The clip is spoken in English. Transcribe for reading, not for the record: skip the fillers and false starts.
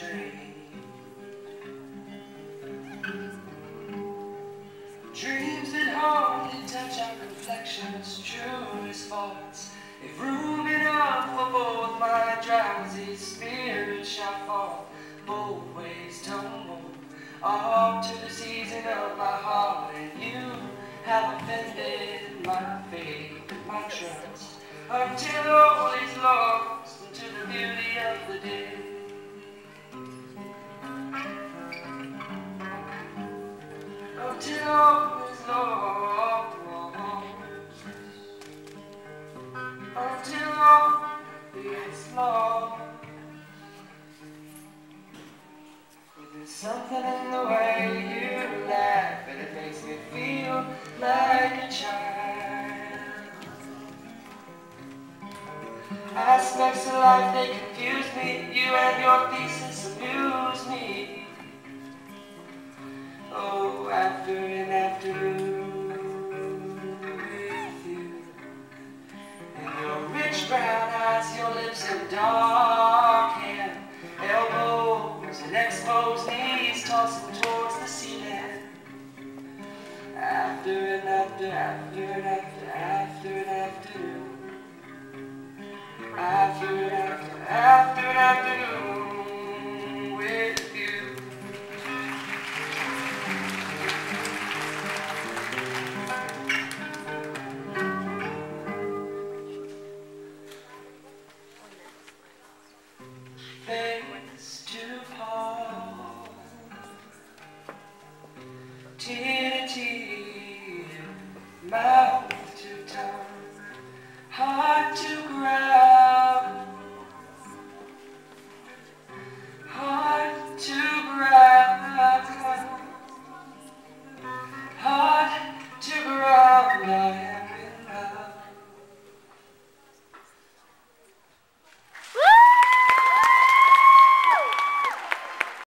dream. Dreams that hardly touch our complexions, truest faults. If room enough for both, my drowsy spirit shall fall. Both ways tumble off to the season of my heart, and you have offended my faith, my trust, until all is lost into the beauty of the day. Until all is lost, until all is lost. There's something in the way you laugh, and it makes me feel like a child. Aspects of life, they confuse me, you and your thesis